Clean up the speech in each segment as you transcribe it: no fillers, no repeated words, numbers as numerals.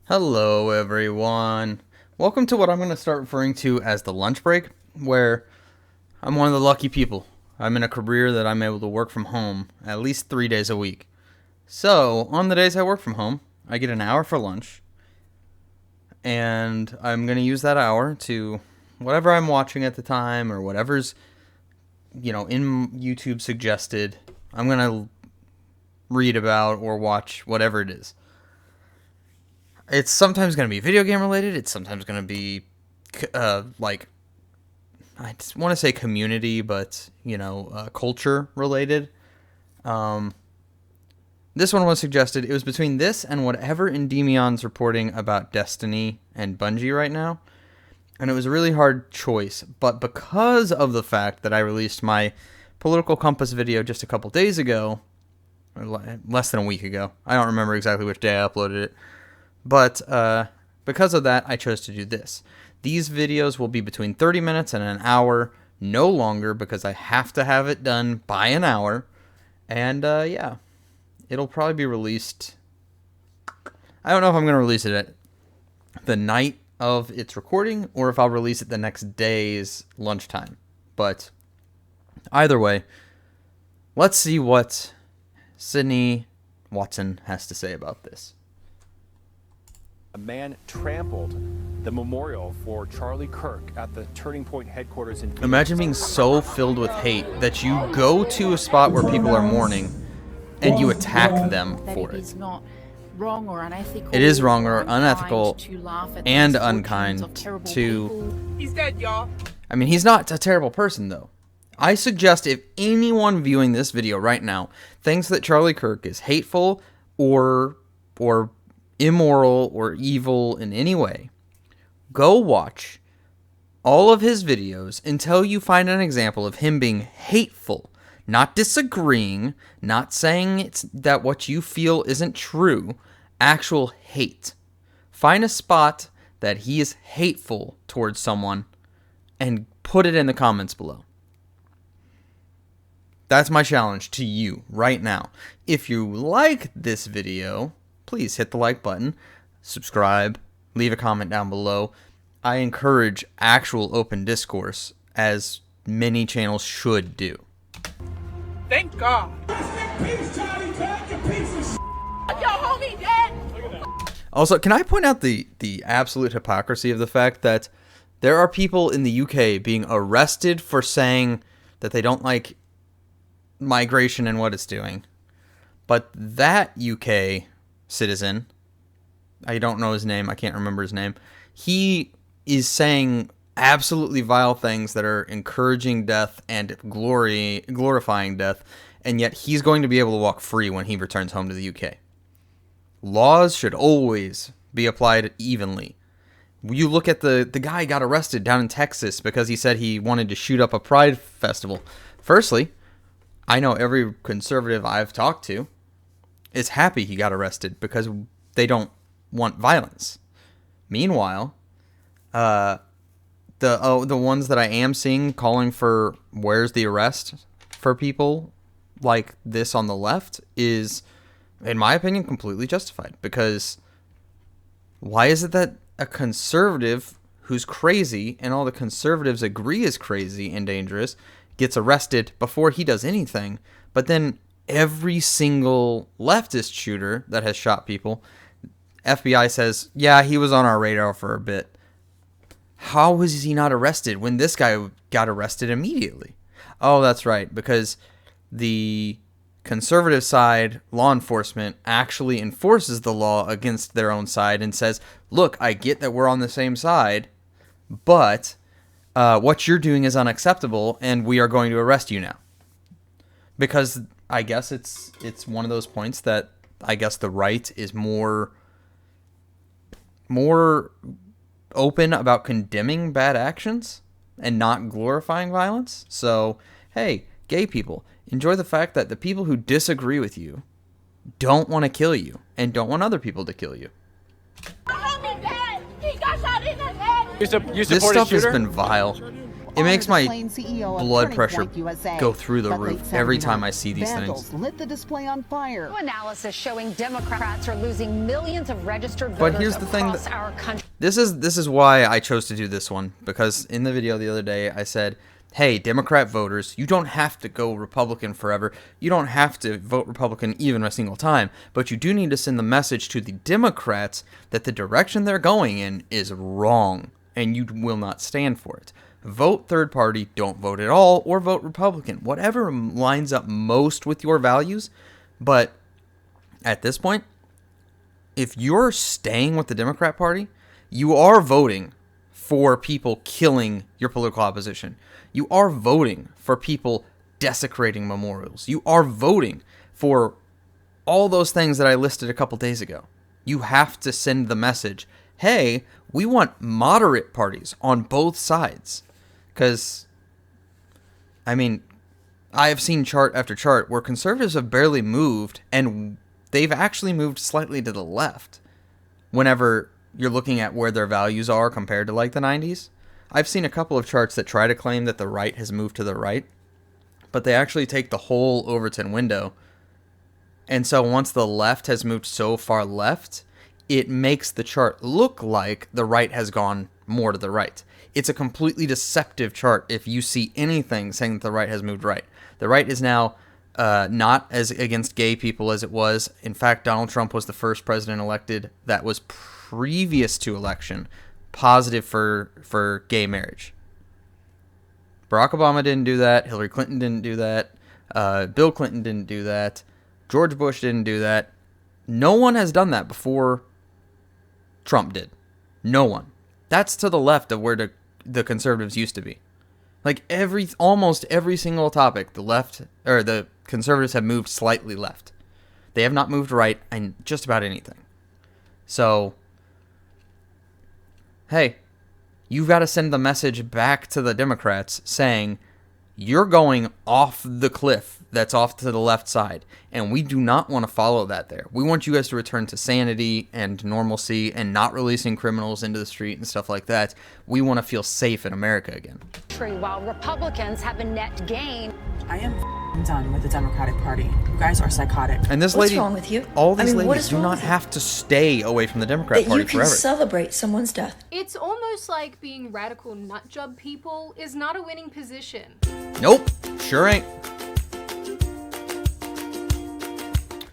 Hello everyone. Welcome to what I'm going to start referring to as the lunch break, where I'm one of the lucky people. I'm in a career that I'm able to work from home at least 3 days a week. So, on the days I work from home, I get an hour for lunch, and I'm going to use that hour to whatever I'm watching at the time or whatever's, in YouTube suggested, I'm going to read about or watch whatever it is. It's sometimes going to be video game related. It's sometimes going to be, I just want to say community, but, culture related. This one was suggested. It was between this and whatever Endymion's reporting about Destiny and Bungie right now. And it was a really hard choice. But because of the fact that I released my Political Compass video just a couple days ago, or less than a week ago, I don't remember exactly which day I uploaded it. But because of that, I chose to do this. These videos will be between 30 minutes and an hour, no longer, because I have to have it done by an hour. And yeah, it'll probably be released. I don't know if I'm going to release it at the night of its recording or if I'll release it the next day's lunchtime. But either way, let's see what SydneyWatson has to say about this. A man trampled the memorial for Charlie Kirk at the Turning Point headquarters in... Imagine being so filled with hate that you go to a spot where people are mourning and you attack them for it. Wrong or unethical. It is wrong or unethical and unkind to... He's dead, y'all. I mean, he's not a terrible person, though. I suggest if anyone viewing this video right now thinks that Charlie Kirk is hateful or immoral or evil in any way, go watch all of his videos until you find an example of him being hateful, not disagreeing, not saying it's that what you feel isn't true, actual hate. Find a spot that he is hateful towards someone and put it in the comments below. That's my challenge to you right now. If you like this video, please hit the like button, subscribe, leave a comment down below. I encourage actual open discourse, as many channels should do. Thank God. Also, can I point out the absolute hypocrisy of the fact that there are people in the UK being arrested for saying that they don't like migration and what it's doing, but that UK citizen, I don't know his name, I can't remember his name, he is saying absolutely vile things that are encouraging death and glorifying death, and yet he's going to be able to walk free when he returns home to the UK. Laws should always be applied evenly. You look at the guy got arrested down in Texas because he said he wanted to shoot up a pride festival. Firstly, I know every conservative I've talked to is happy he got arrested because they don't want violence. Meanwhile, the ones that I am seeing calling for where's the arrest for people like this on the left is, in my opinion, completely justified. Because why is it that a conservative who's crazy and all the conservatives agree is crazy and dangerous gets arrested before he does anything, but then every single leftist shooter that has shot people, FBI says, yeah, he was on our radar for a bit. How was he not arrested when this guy got arrested immediately? Oh, that's right, because the conservative side, law enforcement, actually enforces the law against their own side and says, look, I get that we're on the same side, but what you're doing is unacceptable, and we are going to arrest you now. Because I guess it's one of those points that I guess the right is more open about condemning bad actions and not glorifying violence. So, hey, gay people, enjoy the fact that the people who disagree with you don't want to kill you and don't want other people to kill you. You This stuff has been vile. It makes my Displaying CEO of blood Turning pressure Point USA. go through the But late roof Saturday every time night, I see these vandals things. lit the display on fire. New analysis showing Democrats are losing millions of registered But voters here's the thing across that- our country. This is why I chose to do this one, because in the video the other day I said, hey, Democrat voters, you don't have to go Republican forever. You don't have to vote Republican even a single time, but you do need to send the message to the Democrats that the direction they're going in is wrong, and you will not stand for it. Vote third party, don't vote at all, or vote Republican. Whatever lines up most with your values, but at this point, if you're staying with the Democrat Party, you are voting for people killing your political opposition. You are voting for people desecrating memorials. You are voting for all those things that I listed a couple days ago. You have to send the message, hey, we want moderate parties on both sides. Because, I mean, I have seen chart after chart where conservatives have barely moved, and they've actually moved slightly to the left whenever you're looking at where their values are compared to like the 90s. I've seen a couple of charts that try to claim that the right has moved to the right, but they actually take the whole Overton window. And so once the left has moved so far left, it makes the chart look like the right has gone more to the right. It's a completely deceptive chart if you see anything saying that the right has moved right. The right is now not as against gay people as it was. In fact, Donald Trump was the first president elected that was previous to election positive for gay marriage. Barack Obama didn't do that. Hillary Clinton didn't do that. Bill Clinton didn't do that. George Bush didn't do that. No one has done that before Trump did. No one. That's to the left of where the conservatives used to be. Like almost every single topic, the conservatives have moved slightly left. They have not moved right in just about anything. So, hey, you've got to send the message back to the Democrats saying, you're going off the cliff that's off to the left side, and we do not want to follow that there. We want you guys to return to sanity and normalcy and not releasing criminals into the street and stuff like that. We want to feel safe in America again. While Republicans have a net gain. I am done with the Democratic Party. You guys are psychotic. And this What's lady, wrong with you? all these what ladies is do wrong not with you? have to stay away from the Democrat That Party you can forever. celebrate someone's death. It's almost like being radical nutjob people is not a winning position. Nope, sure ain't.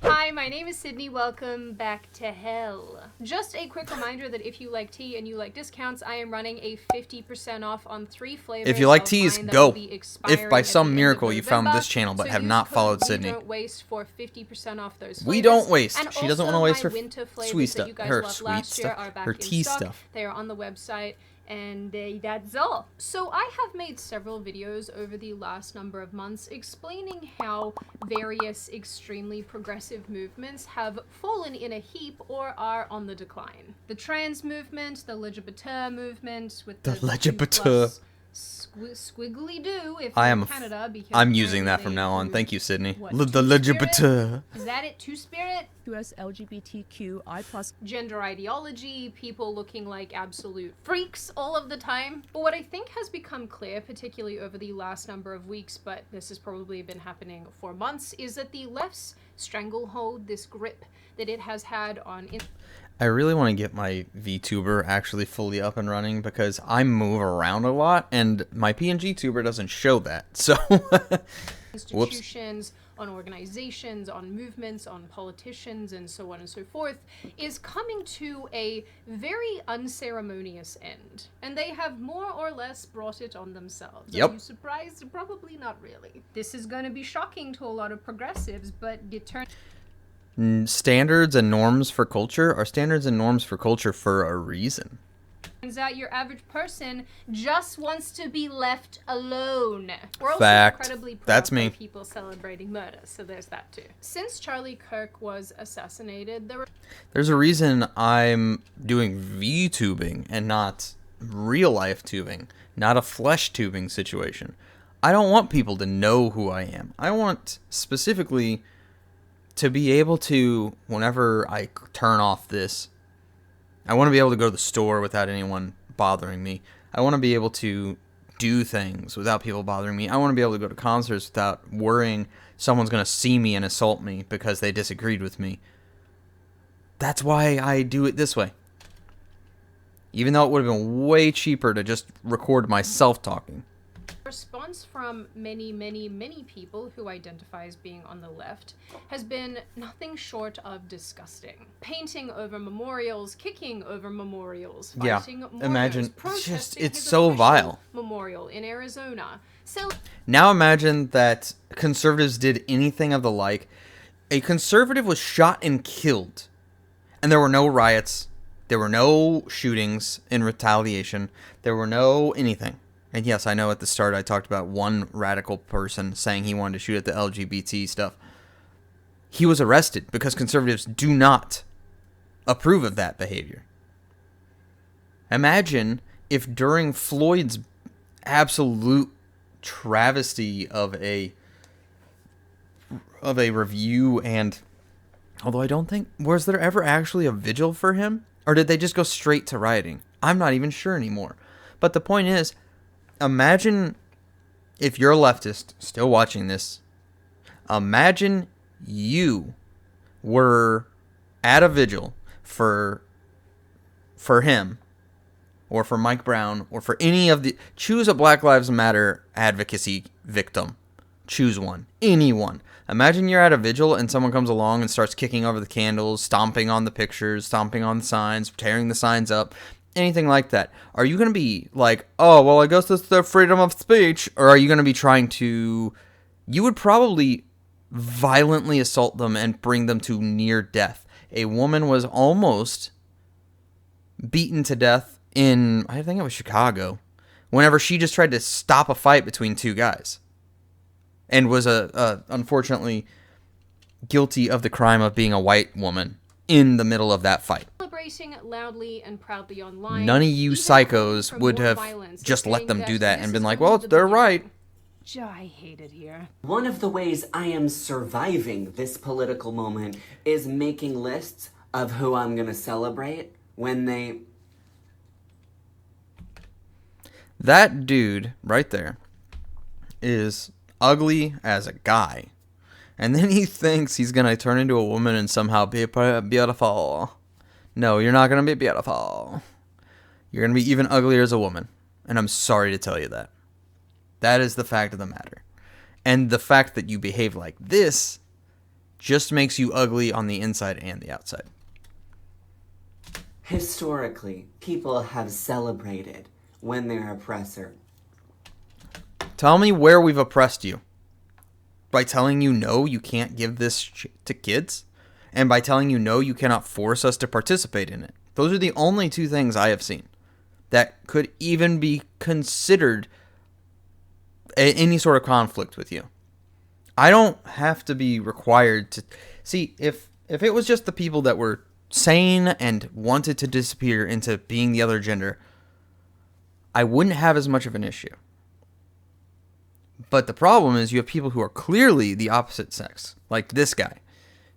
Hi, my name is Sydney. Welcome back to hell. Just a quick reminder that if you like tea and you like discounts, I am running a 50% off on 3 flavors. If you like of teas, mine that go. will be expiring If by at the some end of miracle you found November. this channel but So have use not code followed We Sydney. Don't waste for 50% off those We flavors. don't waste. And She doesn't also want to waste my her winter flavors sweet that stuff, you guys her loved sweet last year stuff, are back her in tea stock. stuff. They are on the website. And that's all. So I have made several videos over the last number of months explaining how various extremely progressive movements have fallen in a heap or are on the decline. The trans movement, the LGBT movement with the LGBT. squiggly do if I you're am in Canada, because I'm using that from apparently now on. they Thank you, Sydney. What, The Two-Spirit? LGBT. Is that it? Two-Spirit? US LGBTQI+. Gender ideology, people looking like absolute freaks all of the time. But what I think has become clear, particularly over the last number of weeks, but this has probably been happening for months, is that the left's stranglehold, this grip that it has had on... I really want to get my VTuber actually fully up and running because I move around a lot and my PNG tuber doesn't show that. So, institutions, on organizations, on movements, on politicians, and so on and so forth, is coming to a very unceremonious end. And they have more or less brought it on themselves. Yep. Are you surprised? Probably not really. This is going to be shocking to a lot of progressives, but it turns... Standards and norms for culture are standards and norms for culture for a reason. Turns out your average person just wants to be left alone. We're also Fact. incredibly proud That's by me. people celebrating murder, so there's that too. Since Charlie Kirk was assassinated, There's a reason I'm doing VTubing and not real life tubing, not a flesh tubing situation. I don't want people to know who I am. I want specifically to be able to, whenever I turn off this, I want to be able to go to the store without anyone bothering me. I want to be able to do things without people bothering me. I want to be able to go to concerts without worrying someone's going to see me and assault me because they disagreed with me. That's why I do it this way. Even though it would have been way cheaper to just record myself talking. Response from many, many, many people who identify as being on the left has been nothing short of disgusting. Painting over memorials, kicking over memorials, fighting mourners, imagine, protesting it's his so official vile. memorial in Arizona. Now imagine that conservatives did anything of the like. A conservative was shot and killed, and there were no riots, there were no shootings in retaliation, there were no anything. And yes, I know at the start I talked about one radical person saying he wanted to shoot at the LGBT stuff. He was arrested because conservatives do not approve of that behavior. Imagine if during Floyd's absolute travesty of a review, and although I don't think, was there ever actually a vigil for him? Or did they just go straight to rioting? I'm not even sure anymore. But the point is, imagine if you're a leftist still watching this. Imagine you were at a vigil for him, or for Mike Brown, or for any of the... Choose a Black Lives Matter advocacy victim. Choose one. Anyone. Imagine you're at a vigil and someone comes along and starts kicking over the candles, stomping on the pictures, stomping on the signs, tearing the signs up. Anything like that. Are you going to be like, oh, well, I guess that's their freedom of speech? Or are you going to be trying to... You would probably violently assault them and bring them to near death. A woman was almost beaten to death in, I think it was Chicago, whenever she just tried to stop a fight between two guys. And was, unfortunately, guilty of the crime of being a white woman in the middle of that fight. Celebrating loudly and proudly online. None of you psychos would have just let them do that and been like, well, they're right. I hate it here. One of the ways I am surviving this political moment is making lists of who I'm going to celebrate when they... That dude right there is ugly as a guy. And then he thinks he's going to turn into a woman and somehow be beautiful. No, you're not going to be beautiful. You're going to be even uglier as a woman. And I'm sorry to tell you that. That is the fact of the matter. And the fact that you behave like this just makes you ugly on the inside and the outside. Historically, people have celebrated when their oppressor... Tell me where we've oppressed you. By telling you no, you can't give this to kids? And by telling you no, you cannot force us to participate in it. Those are the only two things I have seen that could even be considered any sort of conflict with you. I don't have to be required to... See, if it was just the people that were sane and wanted to disappear into being the other gender, I wouldn't have as much of an issue. But the problem is you have people who are clearly the opposite sex, like this guy,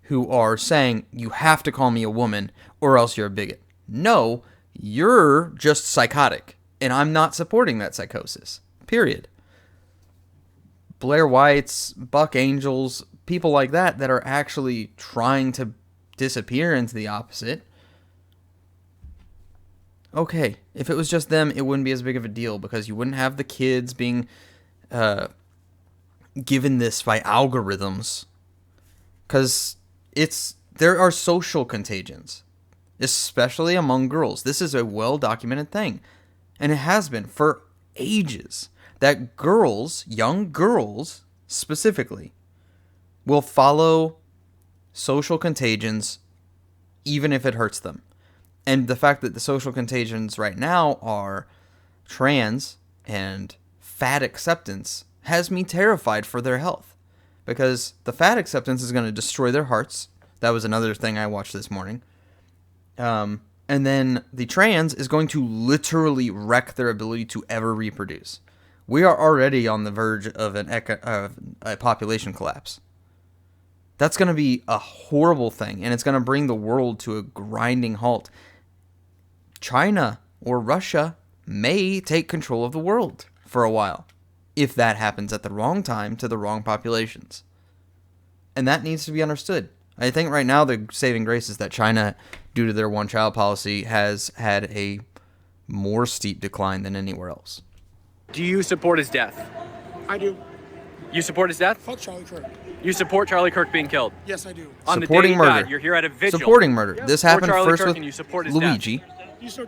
who are saying, you have to call me a woman or else you're a bigot. No, you're just psychotic, and I'm not supporting that psychosis. Period. Blair Whites, Buck Angels, people like that are actually trying to disappear into the opposite. Okay, if it was just them, it wouldn't be as big of a deal because you wouldn't have the kids being given this by algorithms. Because there are social contagions, especially among girls. This is a well-documented thing, and it has been for ages. That girls, young girls specifically, will follow social contagions even if it hurts them. And the fact that the social contagions right now are trans and fat acceptance has me terrified for their health. Because the fat acceptance is going to destroy their hearts. That was another thing I watched this morning. And then the trans is going to literally wreck their ability to ever reproduce. We are already on the verge of a population collapse. That's going to be a horrible thing, and it's going to bring the world to a grinding halt. China or Russia may take control of the world for a while if that happens at the wrong time to the wrong populations. And that needs to be understood. I think right now the saving grace is that China, due to their one-child policy, has had a more steep decline than anywhere else. Do you support his death? I do. You support his death? Fuck Charlie Kirk. You support Charlie Kirk being killed? Yes, I do. On Supporting the day he murder. died, you're here at a vigil. Supporting murder. This happened Charlie first Kirk with and you support his Luigi, death.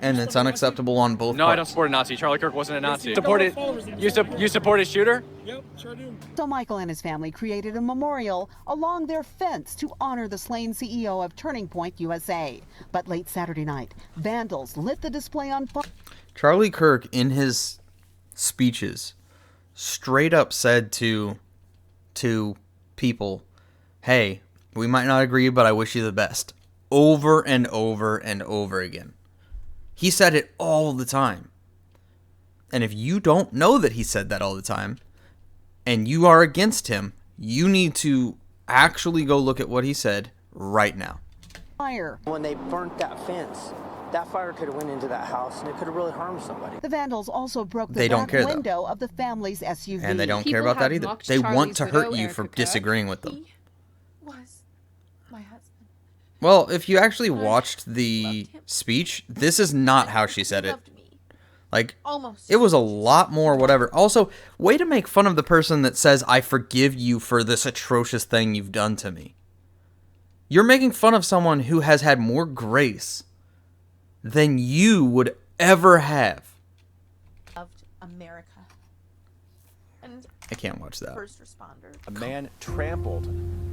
and it's unacceptable on both No, parts. I don't support a Nazi. Charlie Kirk wasn't a Nazi. You You support his shooter? Yep, sure do. So Michael and his family created a memorial along their fence to honor the slain CEO of Turning Point USA. But late Saturday night, vandals lit the display on fire. Charlie Kirk, in his speeches, straight up said to people, hey, we might not agree, but I wish you the best. Over and over and over again. He said it all the time. And if you don't know that he said that all the time, and you are against him, you need to actually go look at what he said right now. Fire. When they burnt that fence, that fire could have went into that house and it could have really harmed somebody. The vandals also broke They the don't back care, though. window of the family's SUV. And they don't care People about that have either. mocked They want Charlie's to hurt widow, you for Erica Kirk. disagreeing with them. Was my husband. Well, if you actually watched the speech, this is not how she said it. Loved me. Like, Almost. it was a lot more whatever. Also, way to make fun of the person that says, I forgive you for this atrocious thing you've done to me. You're making fun of someone who has had more grace than you would ever have. Loved America. And I can't watch that. first responder. A man trampled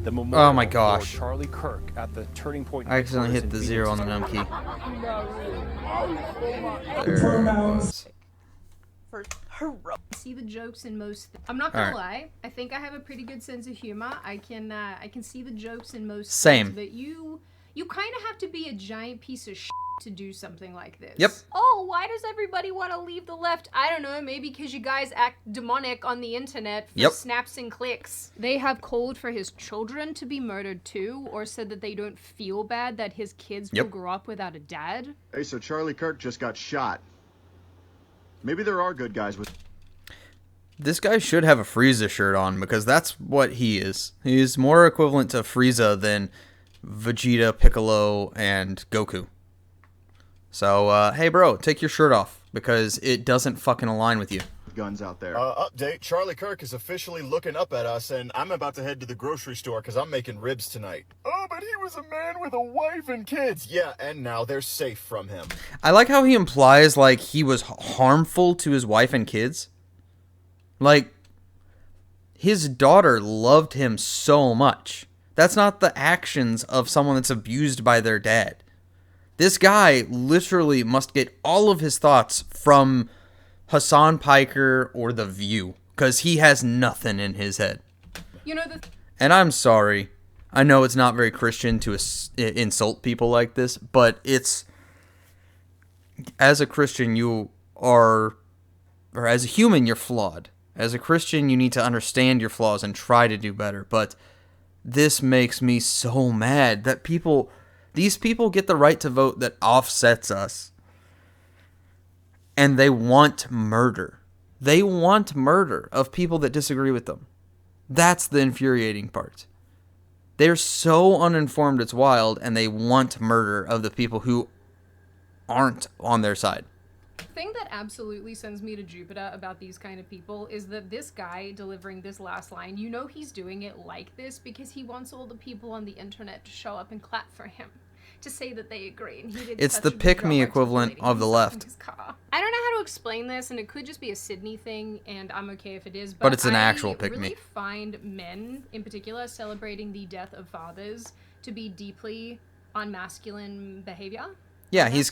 the memorial Oh my gosh. for Charlie Kirk at the Turning Point. I accidentally hit the headquarters in 0 on the Phoenix. num key. There it was. First heroic. See the jokes in most. I'm not gonna Alright. lie. I think I have a pretty good sense of humor. I can see the jokes in most. Same. Things, but you kind of have to be a giant piece of shit to do something like this. Yep. Oh, why does everybody want to leave the left? I don't know. Maybe because you guys act demonic on the internet for Yep. snaps and clicks. They have called for his children to be murdered too, or said that they don't feel bad that his kids Yep. will grow up without a dad. Hey, so Charlie Kirk just got shot. Maybe there are good guys with... This guy should have a Frieza shirt on because that's what he is. He's more equivalent to Frieza than Vegeta, Piccolo, and Goku. So, hey bro, take your shirt off because it doesn't fucking align with you. guns out there. Update, Charlie Kirk is officially looking up at us, and I'm about to head to the grocery store because I'm making ribs tonight. Oh, but he was a man with a wife and kids. Yeah, and now they're safe from him. I like how he implies, like, he was harmful to his wife and kids. Like, his daughter loved him so much. That's not the actions of someone that's abused by their dad. This guy literally must get all of his thoughts from Hassan Piker or The View, because he has nothing in his head. You know, and I'm sorry. I know it's not very Christian to insult people like this, but it's... As a Christian, you are... Or as a human, you're flawed. As a Christian, you need to understand your flaws and try to do better, but this makes me so mad that people... These people get the right to vote that offsets us. And they want murder. They want murder of people that disagree with them. That's the infuriating part. They're so uninformed it's wild, and they want murder of the people who aren't on their side. The thing that absolutely sends me to Jupiter about these kind of people is that this guy delivering this last line, you know he's doing it like this because he wants all the people on the internet to show up and clap for him, to say that they agree. And he did It's such the a good pick-me job equivalent articulating of the himself in left. his car. I don't know how to explain this, and it could just be a Sydney thing, and I'm okay if it is, But it's an actual I pick-me. really find men, in particular, celebrating the death of fathers to be deeply unmasculine behavior. Yeah, he's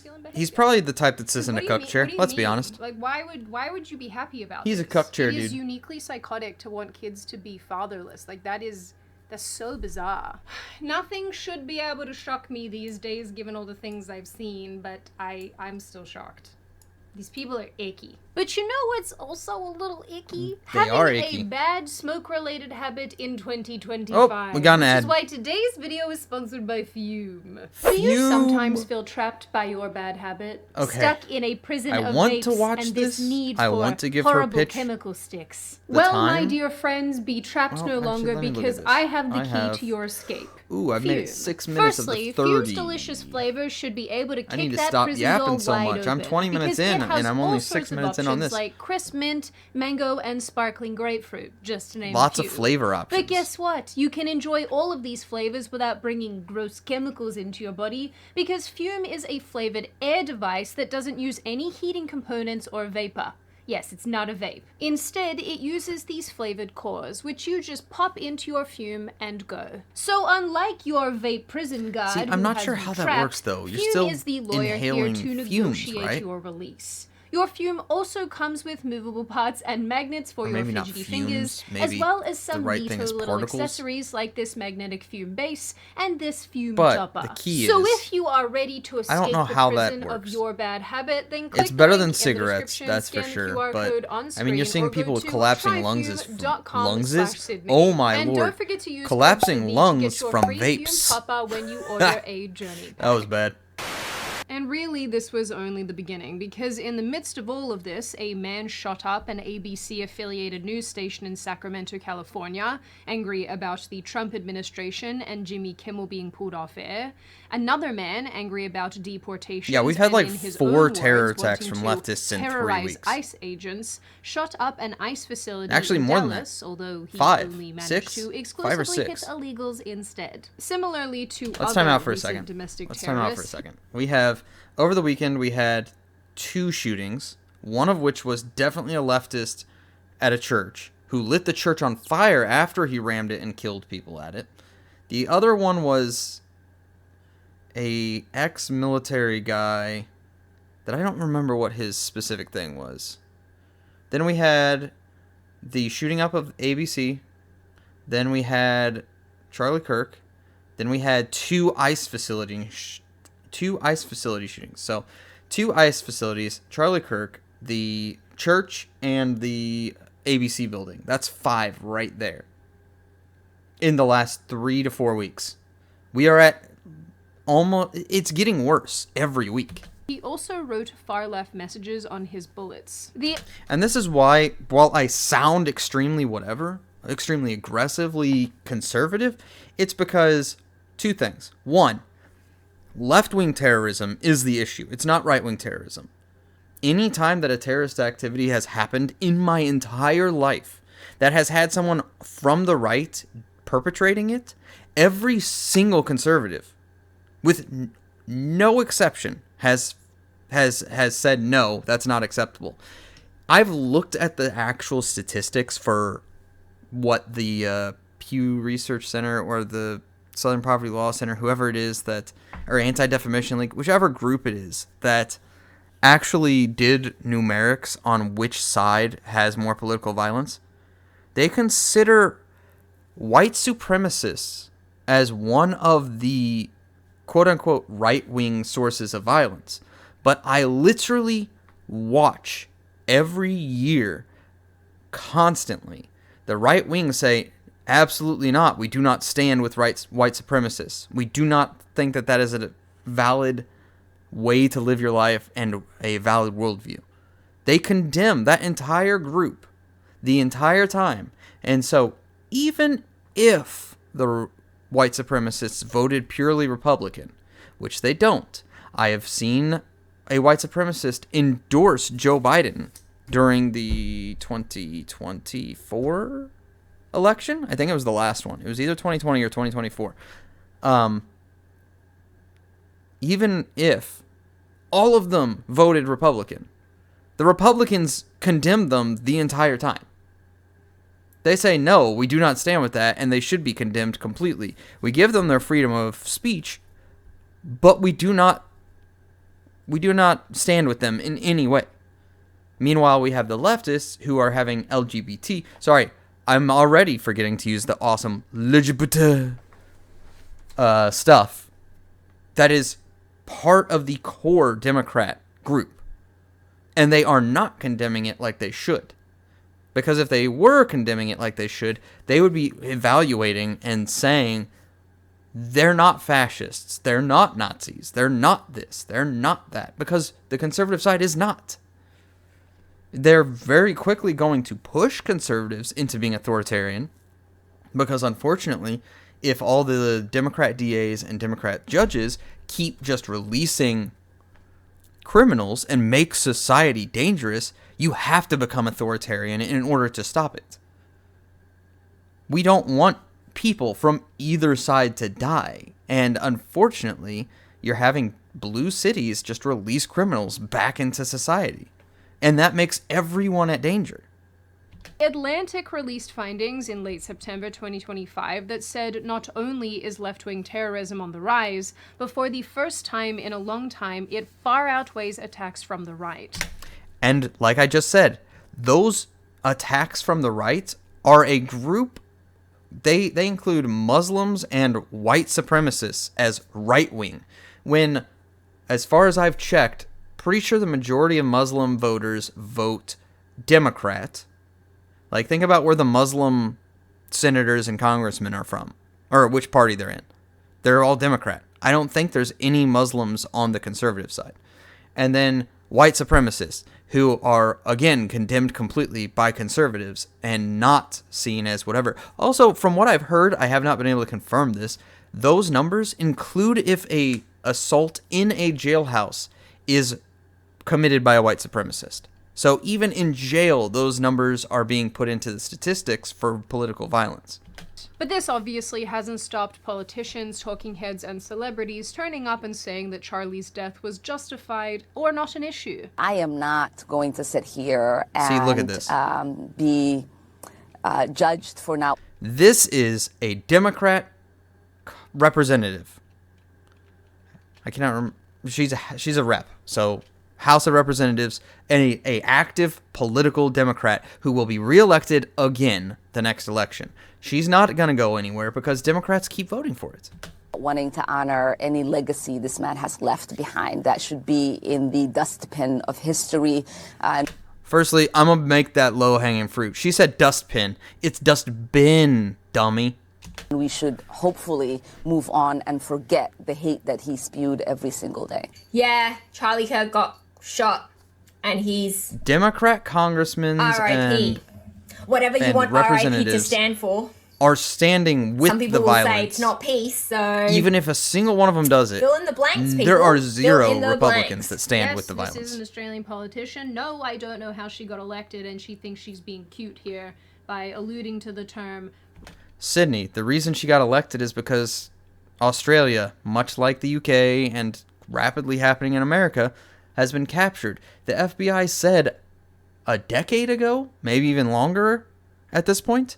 probably the type that sits in a What do you cuck mean- chair. what do you Let's be mean? honest. Like, why would you be happy about He's a this? cuck chair It is dude. uniquely psychotic to want kids to be fatherless. Like, that's so bizarre. Nothing should be able to shock me these days, given all the things I've seen, but I'm still shocked. These people are icky. But you know what's also a little icky? They Having are icky. a bad smoke-related habit in 2025. Oh, we got an ad. Which is why today's video is sponsored by Fume. Do you sometimes feel trapped by your bad habit? Okay. Stuck in a prison of want to vapes watch and this. this need I for want to give her a horrible pitch chemical sticks? the Well, my time. dear friends, be trapped Well, no actually, longer let me look at because this. I have the I key have- to your escape. Ooh, I've made it Fume. 6 minutes Firstly, of the 30. Fume's delicious flavors should be able to kick I need to that stop prison yapping door so wide much. I'm open, 20 minutes because it in, has and I'm all only sorts 6 of minutes in on options this. like crisp mint, mango, and sparkling grapefruit, just to name Lots a of few. flavor options. But guess what? You can enjoy all of these flavors without bringing gross chemicals into your body because Fume is a flavored air device that doesn't use any heating components or vapor. Yes, it's not a vape. Instead, it uses these flavored cores, which you just pop into your Fume and go. So unlike your vape prison guard, See, I'm who not has sure you how that trapped, works, though. You're Fume still is the lawyer here inhaling to fumes, negotiate right? your release. Your Fume also comes with movable parts and magnets for Or your maybe not fidgety fumes, fingers, as maybe well as the some right thing neato is little particles. accessories like this magnetic Fume base and this Fume But chopper. the key so is- if you are ready to I escape don't know the how that prison of works. your bad habit, then click It's better the than link in the cigarettes, description, that's for scan sure. QR But code on I mean, you're screen, seeing or go people with to collapsing lungs tryfume.com/Sydney. Oh my And lord! don't forget to use code Collapsing Sydney to lungs get your from free Fume vapes. chopper when you order a journey That was bad. And really, this was only the beginning, because in the midst of all of this, a man shot up an ABC-affiliated news station in Sacramento, California, angry about the Trump administration and Jimmy Kimmel being pulled off air. Another man angry about deportation. Yeah, we've had, like, in his 4 own terror words, attacks wanting from to leftists in 3 terrorize weeks. ICE agents, shot up an ICE facility Actually, in more than Dallas, that. although he 5, only managed 6, to 5 or exclusively hit 6. illegals instead. Similarly to Let's other time out for a recent second. domestic Let's time out for a terrorists, second. We have, over the weekend, we had 2 shootings, one of which was definitely a leftist at a church, who lit the church on fire after he rammed it and killed people at it. The other one was a ex-military guy that I don't remember what his specific thing was. Then we had the shooting up of ABC. Then we had Charlie Kirk. Then we had 2 ICE facility shootings. So 2 ICE facilities, Charlie Kirk, the church, and the ABC building. That's 5 right there. In the last 3 to 4 weeks. We are at almost, it's getting worse every week. he also wrote far-left messages on his bullets. And this is why, while I sound extremely aggressively conservative, it's because 2 things. 1, left-wing terrorism is the issue. It's not right-wing terrorism. Any time that a terrorist activity has happened in my entire life that has had someone from the right perpetrating it, every single conservative, with no exception, has said no, that's not acceptable. I've looked at the actual statistics for what the Pew Research Center or the Southern Poverty Law Center, whoever it is that, or Anti-Defamation League, whichever group it is that actually did numerics on which side has more political violence. They consider white supremacists as one of the quote-unquote right-wing sources of violence. But I literally watch every year, constantly, the right wing say, absolutely not. We do not stand with white supremacists. We do not think that that is a valid way to live your life and a valid worldview. They condemn that entire group the entire time. And so even if the white supremacists voted purely Republican, which they don't, I have seen a white supremacist endorse Joe Biden during the 2024 election. I think it was the last one. It was either 2020 or 2024. Even if all of them voted Republican, the Republicans condemned them the entire time. They say, no, we do not stand with that, and they should be condemned completely. We give them their freedom of speech, but we do not stand with them in any way. Meanwhile, we have the leftists who are having LGBT. Sorry, I'm already forgetting to use the awesome LGBT stuff. That is part of the core Democrat group. And they are not condemning it like they should. Because if they were condemning it like they should, they would be evaluating and saying, they're not fascists, they're not Nazis, they're not this, they're not that. Because the conservative side is not. They're very quickly going to push conservatives into being authoritarian. Because unfortunately, if all the Democrat DAs and Democrat judges keep just releasing criminals and make society dangerous, you have to become authoritarian in order to stop it. We don't want people from either side to die. And unfortunately, you're having blue cities just release criminals back into society. And that makes everyone at danger. Atlantic released findings in late September 2025 that said not only is left-wing terrorism on the rise, but for the first time in a long time, it far outweighs attacks from the right. And like I just said, those attacks from the right are a group, they include Muslims and white supremacists as right-wing, when, as far as I've checked, pretty sure the majority of Muslim voters vote Democrat. Like, think about where the Muslim senators and congressmen are from, or which party they're in. They're all Democrat. I don't think there's any Muslims on the conservative side. And then white supremacists, who are, again, condemned completely by conservatives and not seen as whatever. Also, from what I've heard, I have not been able to confirm this, those numbers include if a assault in a jailhouse is committed by a white supremacist. So even in jail, those numbers are being put into the statistics for political violence. But this obviously hasn't stopped politicians, talking heads, and celebrities turning up and saying that Charlie's death was justified or not an issue. I am not going to sit here and see, look at this. Be judged for not. This is a Democrat representative. I cannot remember. She's a rep. So House of Representatives, and a active political Democrat who will be reelected again the next election. She's not going to go anywhere because Democrats keep voting for it. Wanting to honor any legacy this man has left behind that should be in the dustbin of history. Firstly, I'm going to make that low-hanging fruit. She said dustbin. It's dustbin, dummy. We should hopefully move on and forget the hate that he spewed every single day. Yeah, Charlie Kirk got shot and he's Democrat congressmen and whatever you want RIP to stand for are standing with some people the will violence. say it's not peace, so even if a single one of them does it, fill in the blanks, people. There are zero Republicans blanks. that stand yes, with the violence. This is an Australian politician. No, I don't know how she got elected, and she thinks she's being cute here by alluding to the term. Sydney, the reason she got elected is because Australia, much like the UK and rapidly happening in America, has been captured. The FBI said a decade ago, maybe even longer at this point,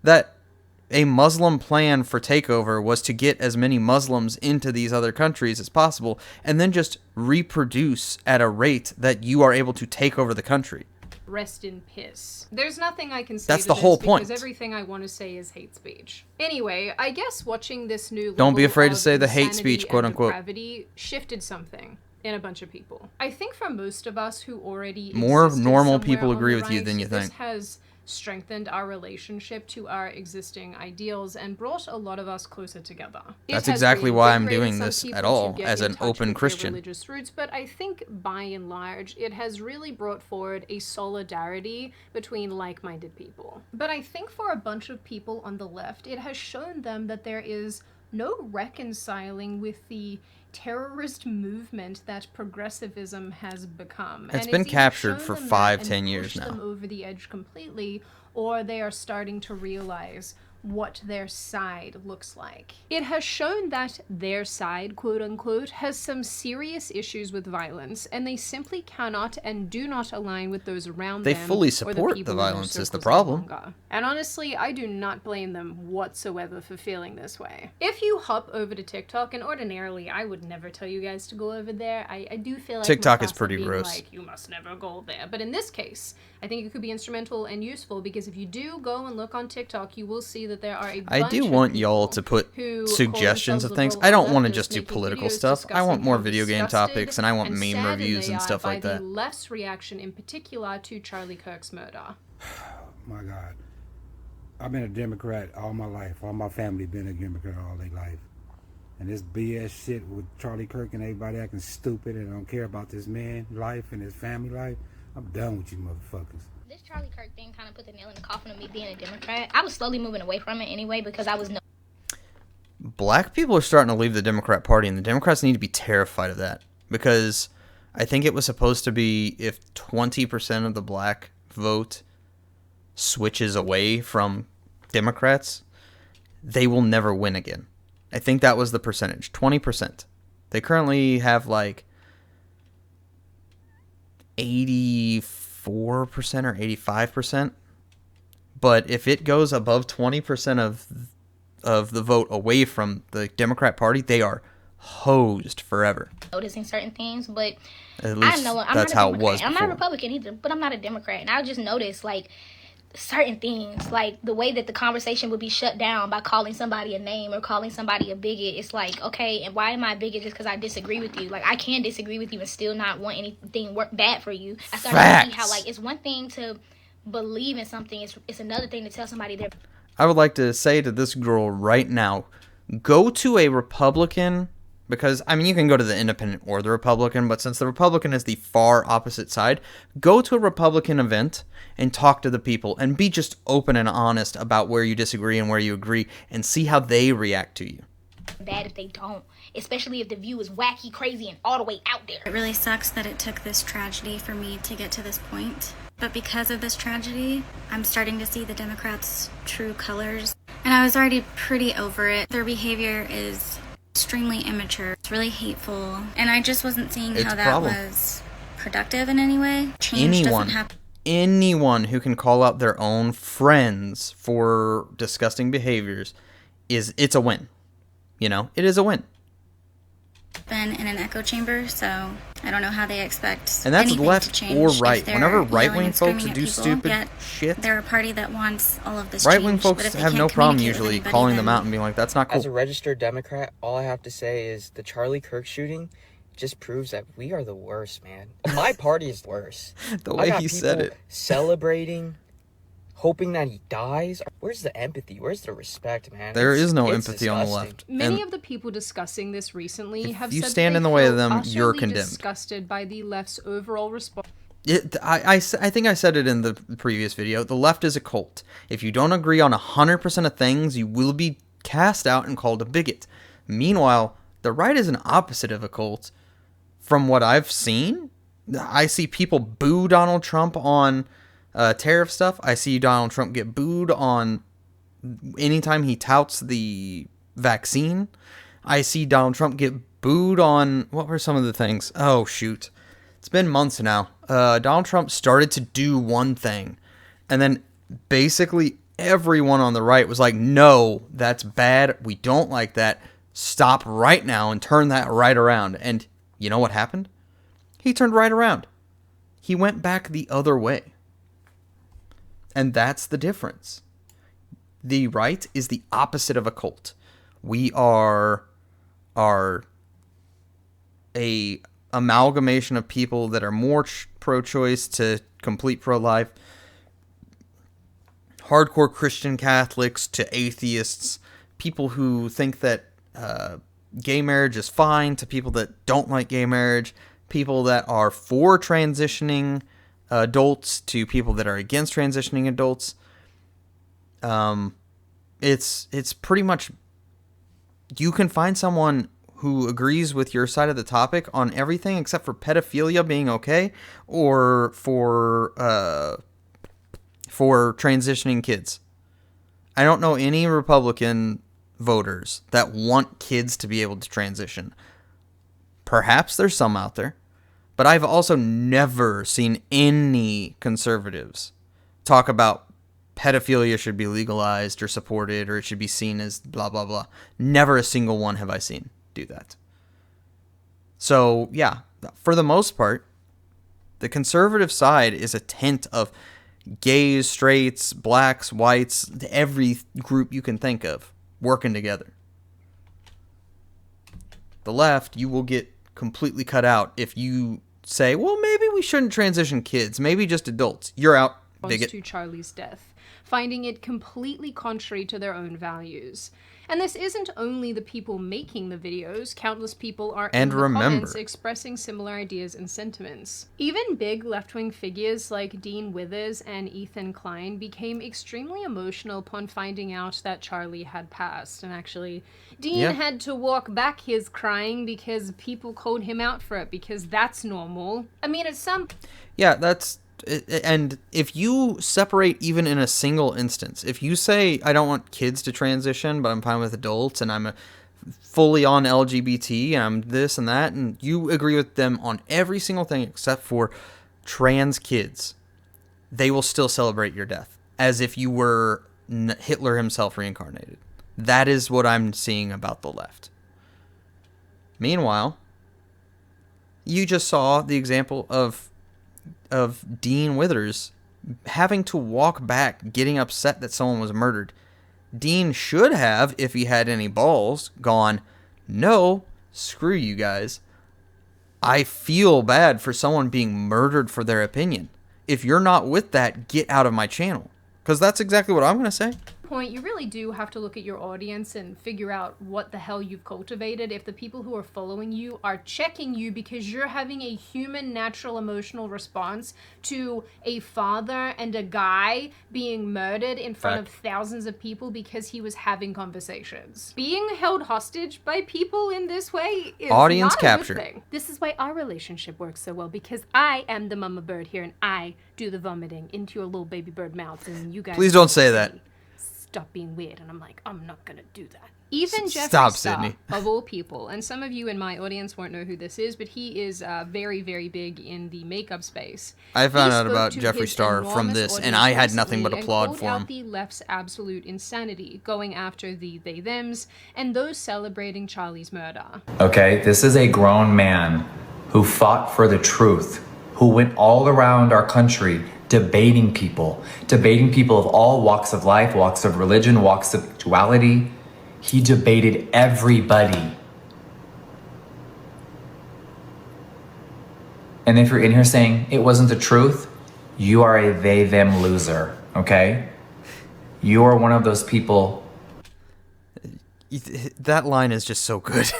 that a Muslim plan for takeover was to get as many Muslims into these other countries as possible and then just reproduce at a rate that you are able to take over the country. Rest in piss. There's nothing I can say That's to the this whole point. because everything I want to say is hate speech. Anyway, I guess watching this new Don't be level afraid to of say the hate insanity speech, quote and unquote. depravity shifted something in a bunch of people. I think for most of us who already More existed normal somewhere people on agree the with you right, than you this think. has strengthened our relationship to our existing ideals and brought a lot of us closer together. That's It has exactly why I'm reinvigorated doing some this people at to all, get as in an touch open with their Christian. religious roots, but I think by and large it has really brought forward a solidarity between like-minded people. But I think for a bunch of people on the left, it has shown them that there is no reconciling with the terrorist movement that progressivism has become. It's And been either captured shown for them 5, that 10 and years pushed now. them over the edge completely, or they are starting to realize what their side looks like. It has shown that their side, quote unquote, has some serious issues with violence, and they simply cannot and do not align with those around They them. fully or support people the in their violence is the circles problem. any longer. And honestly, I do not blame them whatsoever for feeling this way. If you hop over to TikTok, and ordinarily I would never tell you guys to go over there, I do feel like TikTok I'm is pretty being gross. like, you must never go there. But in this case, I think it could be instrumental and useful because if you do go and look on TikTok, you will see that there are a I bunch do of want y'all people to put who suggestions call of things. themselves I don't want to liberal just do making political videos stuff. I want discussing more how video game disgusted topics, and I want meme saddened reviews they and are stuff by like that. the left's reaction in particular to Charlie Kirk's murder. My God. I've been a Democrat all my life. All my family been a Democrat all their life. And this BS shit with Charlie Kirk and everybody acting stupid and don't care about this man life and his family life, I'm done with you motherfuckers. This Charlie Kirk thing kind of put the nail in the coffin of me being a Democrat. I was slowly moving away from it anyway because I was Black people are starting to leave the Democrat Party, and the Democrats need to be terrified of that, because I think it was supposed to be if 20% of the black vote switches away from Democrats, they will never win again. I think that was the percentage, 20%. They currently have like 84% or 85%. But if it goes above 20% of the vote away from the Democrat Party, they are hosed forever. noticing certain things, but At least I know I'm that's not a how it Democrat. was I'm not before. a Republican either, but I'm not a Democrat. And I just noticed like certain things, like the way that the conversation would be shut down by calling somebody a name or calling somebody a bigot. It's like, okay, and why am I a bigot just because I disagree with you? Like, I can disagree with you and still not want anything bad for you. I started to see how like it's one thing to believe in something, it's another thing to tell somebody they're I would like to say to this girl right now, go to a Republican, because, I mean, you can go to the Independent or the Republican, but since the Republican is the far opposite side, go to a Republican event and talk to the people and be just open and honest about where you disagree and where you agree and see how they react to you. bad if they don't, especially if the view is wacky, crazy, and all the way out there. It really sucks that it took this tragedy for me to get to this point. But because of this tragedy, I'm starting to see the Democrats' true colors. And I was already pretty over it. Their behavior is extremely immature. It's really hateful. And I just wasn't seeing It's how a that problem. was productive in any way. Change doesn't happen. Anyone who can call out their own friends for disgusting behaviors it's a win. You know, it is a win. Been in an echo chamber, so I don't know how they expect And that's anything left to change or if right. they're Whenever yelling right-wing and folks screaming at do people, stupid yet shit, they're a party that wants all of this right-wing change, folks but if they have no can't problem communicate with usually anybody, calling them then- out and being like, that's not cool. As a registered Democrat, all I have to say is the Charlie Kirk shooting just proves that we are the worst, man. My party is worse. The I way got he said people it. celebrating, hoping that he dies. Where's the empathy? Where's the respect, man? There is no it's empathy on the disgusting. left. Many And of the people discussing this recently have you said stand that in they the way of feel them, you're utterly condemned. disgusted by the left's overall response. I think I said it in the previous video. The left is a cult. If you don't agree on 100% of things, you will be cast out and called a bigot. Meanwhile, the right is an opposite of a cult. From what I've seen, I see people boo Donald Trump on tariff stuff. I see Donald Trump get booed on anytime he touts the vaccine. I see Donald Trump get booed on, what were some of the things? Oh, shoot. It's been months now. Donald Trump started to do one thing, and then basically everyone on the right was like, no, that's bad. We don't like that. Stop right now and turn that right around. And you know what happened? He turned right around. He went back the other way. And that's the difference. The right is the opposite of a cult. We are a amalgamation of people that are more pro-choice to complete pro-life, hardcore Christian Catholics to atheists, people who think that gay marriage is fine to people that don't like gay marriage, people that are for transitioning adults to people that are against transitioning adults. It's pretty much, you can find someone who agrees with your side of the topic on everything except for pedophilia being okay, or for transitioning kids. I don't know any Republican voters that want kids to be able to transition. Perhaps there's some out there, but I've also never seen any conservatives talk about pedophilia should be legalized or supported, or it should be seen as blah, blah, blah. Never a single one have I seen do that. So, yeah, for the most part, the conservative side is a tent of gays, straights, blacks, whites, every group you can think of working together. The left, you will get completely cut out if you say, well, maybe we shouldn't transition kids, maybe just adults. You're out, bigot. To Charlie's death, finding it completely contrary to their own values. And this isn't only the people making the videos, countless people are in the comments expressing similar ideas and sentiments. Even big left-wing figures like Dean Withers and Ethan Klein became extremely emotional upon finding out that Charlie had passed. And actually, Dean had to walk back his crying because people called him out for it, because that's normal. I mean, at some... Yeah, that's... And if you separate even in a single instance, if you say, I don't want kids to transition, but I'm fine with adults, and I'm fully on LGBT, and I'm this and that, and you agree with them on every single thing except for trans kids, they will still celebrate your death as if you were Hitler himself reincarnated. That is what I'm seeing about the left. Meanwhile, you just saw the example of Dean Withers having to walk back, getting upset that someone was murdered. Dean should have, if he had any balls, gone, no, screw you guys. I feel bad for someone being murdered for their opinion. If you're not with that, get out of my channel. Because that's exactly what I'm going to say. Point, you really do have to look at your audience and figure out what the hell you've cultivated. If the people who are following you are checking you because you're having a human, natural, emotional response to a father and a guy being murdered in front of thousands of people because he was having conversations. Being held hostage by people in this way is audience not capture. A good thing. This is why our relationship works so well, because I am the mama bird here and I do the vomiting into your little baby bird mouths, and you guys please don't say that. Stop being weird, and I'm like, I'm not gonna do that. Even Jeffree Star, Sydney. Of all people, and some of you in my audience won't know who this is, but he is very, very big in the makeup space. I found out about Jeffree Star from this, and I had nothing but applaud for him. Out the left's absolute insanity, going after the they-thems, and those celebrating Charlie's murder. Okay, this is a grown man who fought for the truth, who went all around our country debating people of all walks of life, walks of religion, walks of sexuality. He debated everybody. And if you're in here saying it wasn't the truth, you are a they-them loser, okay? You are one of those people. That line is just so good.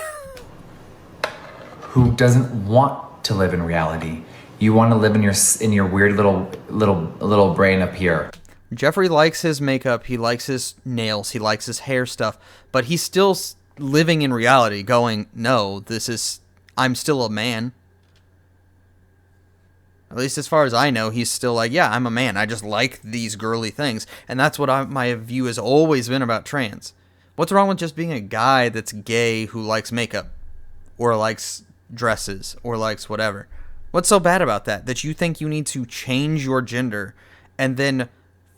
Who doesn't want to live in reality. You want to live in your weird little brain up here. Jeffree likes his makeup, he likes his nails, he likes his hair stuff, but he's still living in reality going, no, I'm still a man. At least as far as I know, he's still like, yeah, I'm a man. I just like these girly things. And that's what my view has always been about trans. What's wrong with just being a guy that's gay who likes makeup? Or likes dresses? Or likes whatever? What's so bad about that? That you think you need to change your gender and then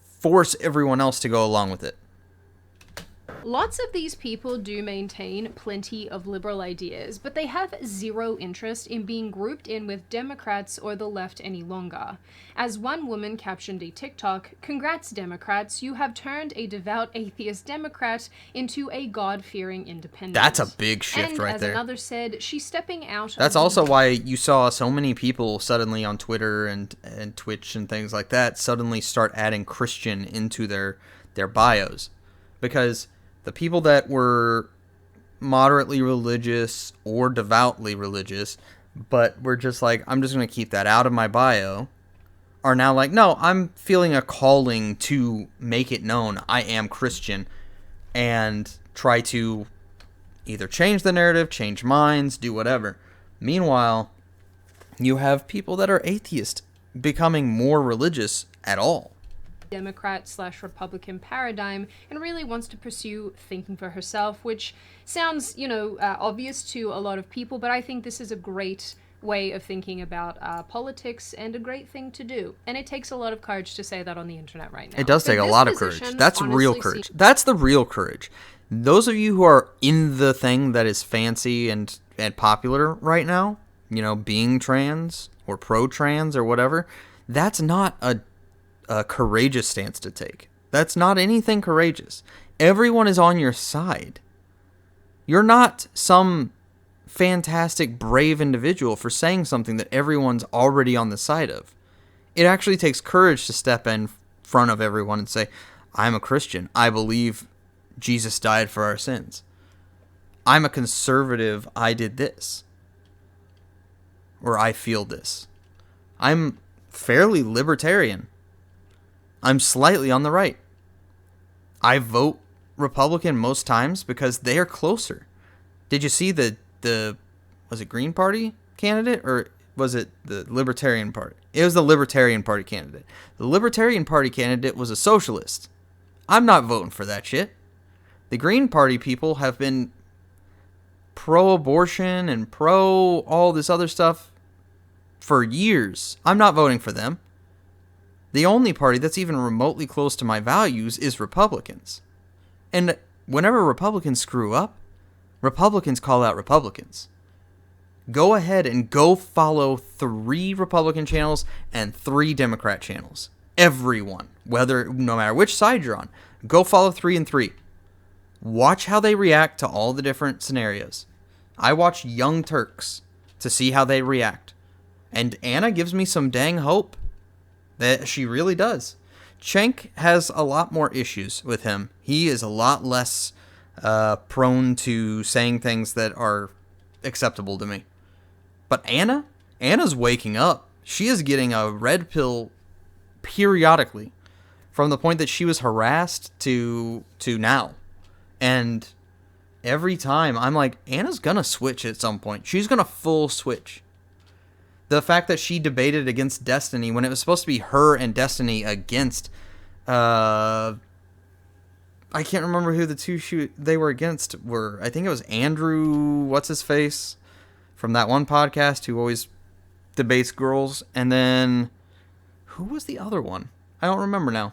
force everyone else to go along with it? Lots of these people do maintain plenty of liberal ideas, but they have zero interest in being grouped in with Democrats or the left any longer. As one woman captioned a TikTok, "Congrats Democrats, you have turned a devout atheist Democrat into a God-fearing independent." That's a big shift and right as there. Another said, she's stepping out. That's also why you saw so many people suddenly on Twitter and Twitch and things like that suddenly start adding Christian into their bios. Because the people that were moderately religious or devoutly religious, but were just like, I'm just going to keep that out of my bio, are now like, no, I'm feeling a calling to make it known I am Christian, and try to either change the narrative, change minds, do whatever. Meanwhile, you have people that are atheist becoming more religious at all. Democrat/Republican paradigm and really wants to pursue thinking for herself, which sounds, obvious to a lot of people, but I think this is a great way of thinking about politics and a great thing to do. And it takes a lot of courage to say that on the internet right now. It does take a lot of courage. That's real courage. That's the real courage. Those of you who are in the thing that is fancy and popular right now, being trans or pro-trans or whatever, that's not a courageous stance to take. That's not anything courageous. Everyone is on your side. You're not some fantastic, brave individual for saying something that everyone's already on the side of. It actually takes courage to step in front of everyone and say, I'm a Christian. I believe Jesus died for our sins. I'm a conservative. I did this. Or I feel this. I'm fairly libertarian. I'm slightly on the right. I vote Republican most times because they are closer. Did you see the was it Green Party candidate or was it the Libertarian Party? It was the Libertarian Party candidate. The Libertarian Party candidate was a socialist. I'm not voting for that shit. The Green Party people have been pro-abortion and pro all this other stuff for years. I'm not voting for them. The only party that's even remotely close to my values is Republicans. And whenever Republicans screw up, Republicans call out Republicans. Go ahead and go follow 3 Republican channels and 3 Democrat channels. Everyone, no matter which side you're on, go follow 3 and 3. Watch how they react to all the different scenarios. I watch Young Turks to see how they react. And Anna gives me some dang hope that she really does. Cenk has a lot more issues with him. He is a lot less prone to saying things that are acceptable to me. But Anna's waking up. She is getting a red pill periodically from the point that she was harassed to now. And every time I'm like, Anna's going to switch at some point. She's going to full switch. The fact that she debated against Destiny when it was supposed to be her and Destiny against, I can't remember who the two they were against were. I think it was Andrew, what's his face, from that one podcast who always debates girls. And then, who was the other one? I don't remember now.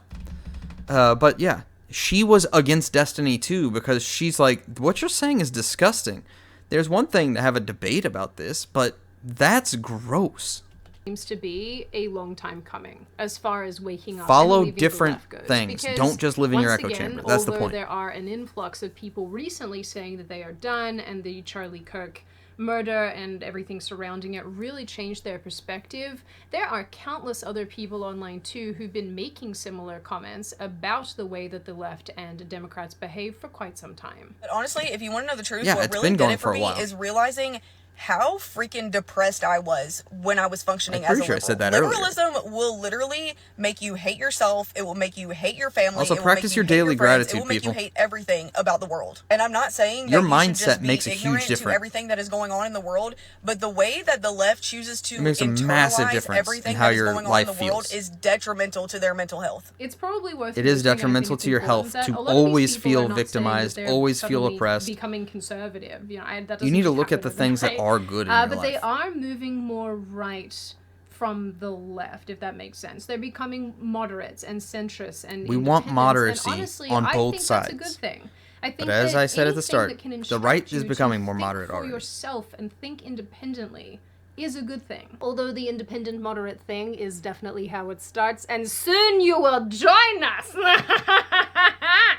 But yeah, she was against Destiny too because she's like, what you're saying is disgusting. There's one thing to have a debate about this, but that's gross. Seems to be a long time coming as far as waking up. Follow and leaving different the left goes. things. Because don't just live in your echo once again, chamber. That's the although point. There are an influx of people recently saying that they are done and the Charlie Kirk murder and everything surrounding it really changed their perspective. There are countless other people online too who've been making similar comments about the way that the left and Democrats behave for quite some time. But honestly, if you want to know the truth, Yeah, what it's really been did going it for for a me while. is realizing how freaking depressed I was when I was functioning I'm as a pretty sure I liberal. said that earlier. Liberalism will literally make you hate yourself. It will make you hate your family. Also, it will practice make you your hate daily friends. gratitude, It will make people. you hate everything about the world. And I'm not saying that Your you should mindset just be makes a huge ignorant to difference. everything that is going on in the world, but the way that the left chooses to It makes a internalize massive difference everything in how that is your going on life in the world feels. is detrimental to their mental health. It's probably worth It is noting, and I think detrimental it's to your important health that to a lot of these always people feel are not saying that victimized, they're always feel suddenly oppressed. becoming conservative. You know, that doesn't You need to just look at the happen things that overnight. are good in your But life. they are moving more right from the left, if that makes sense. They're becoming moderates and centrists and We want independents, and moderacy honestly, on I both think sides. That's a good thing. I think But as that I said at the anything start, that can the instruct right you is to becoming more think moderate for already. yourself and think independently is a good thing. Although the independent moderate thing is definitely how it starts, and soon you will join us!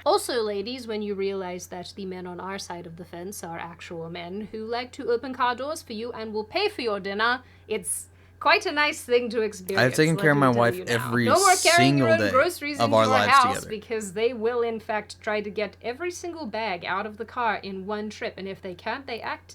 Also, ladies, when you realize that the men on our side of the fence are actual men who like to open car doors for you and will pay for your dinner, it's quite a nice thing to experience. I've taken care of my let me tell wife you now. every No more carrying single your own day groceries of into our your lives house together. because they will in fact try to get every single bag out of the car in one trip, and if they can't, they act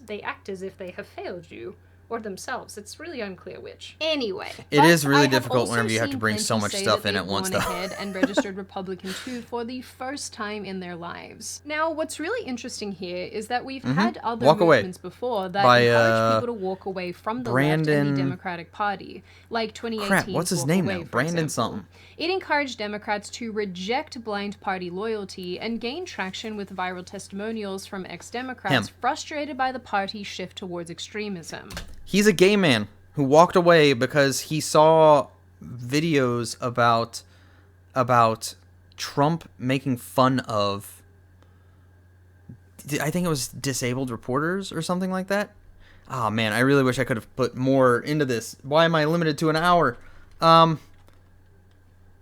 as if they have failed you or themselves. It's really unclear which. Anyway, It is really difficult whenever you have to bring so much stuff in at once, though. Ahead and registered Republican too for the first time in their lives. Now, what's really interesting here is that we've had other Walk Away movements before that by, encourage people to walk away from the left and Brandon- the Democratic Party, like 2018. Crap, what's his name now? for Brandon example. something. It encouraged Democrats to reject blind party loyalty and gain traction with viral testimonials from ex-Democrats Him. frustrated by the party's shift towards extremism. He's a gay man who walked away because he saw videos about Trump making fun of, I think it was disabled reporters or something like that. Oh man, I really wish I could have put more into this. Why am I limited to an hour?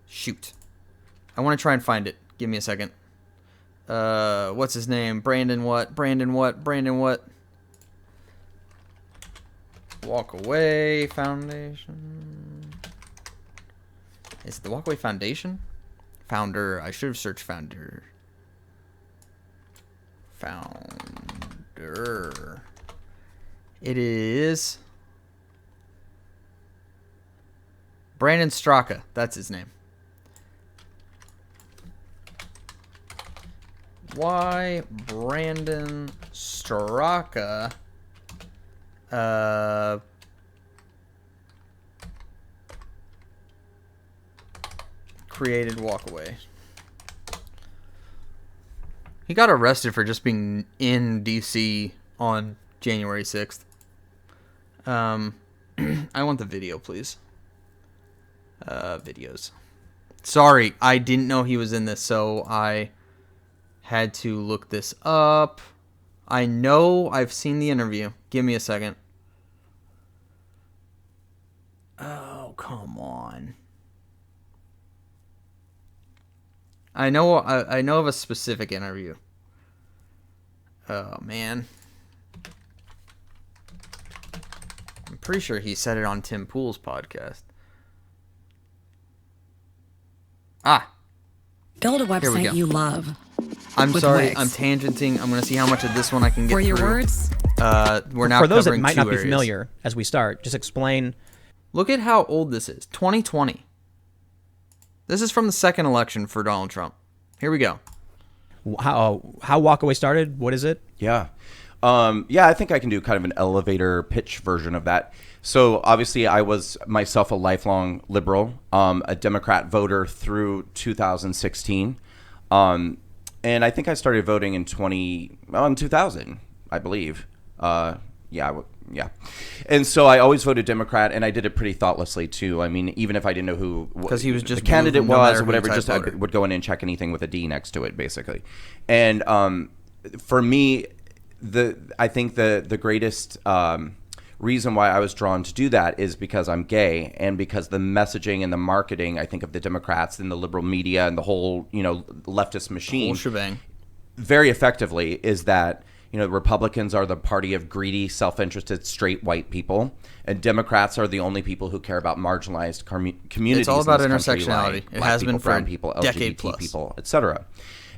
Shoot. I want to try and find it. Give me a second. What's his name? Brandon what? Walk Away Foundation. Is it the Walk Away Foundation? Founder. I should have searched founder. It is Brandon Straka. That's his name. Why Brandon Straka created Walk Away. He got arrested for just being in DC on January 6th. I want the video, please. Videos. Sorry, I didn't know he was in this, so I had to look this up. I know I've seen the interview. Give me a second. Oh, come on. I know of a specific interview. Oh, man. I'm pretty sure he said it on Tim Pool's podcast. Build a website you love. I'm with sorry, Wix. I'm tangenting. I'm going to see how much of this one I can get For your through. words? We're now For those that covering might not two be areas. familiar, as we start, just explain. Look at how old this is. 2020. This is from the second election for Donald Trump. Here we go. How Walk Away started? What is it? Yeah. I think I can do kind of an elevator pitch version of that. So obviously I was myself a lifelong liberal, a Democrat voter through 2016. And I think I started voting in 2000, I believe. Yeah. And so I always voted Democrat, and I did it pretty thoughtlessly too. I mean, even if I didn't know who because he was just the candidate no was matter or whatever, who just type I voter. would go in and check anything with a D next to it, basically. And for me, I think the greatest reason why I was drawn to do that is because I'm gay, and because the messaging and the marketing, I think, of the Democrats and the liberal media and the whole leftist machine, Whole shebang. very effectively is that Republicans are the party of greedy, self-interested, straight white people, and Democrats are the only people who care about marginalized communities. It's all about in this country, intersectionality. like It black has people, been for brown a people, decade LGBT plus. people, etc.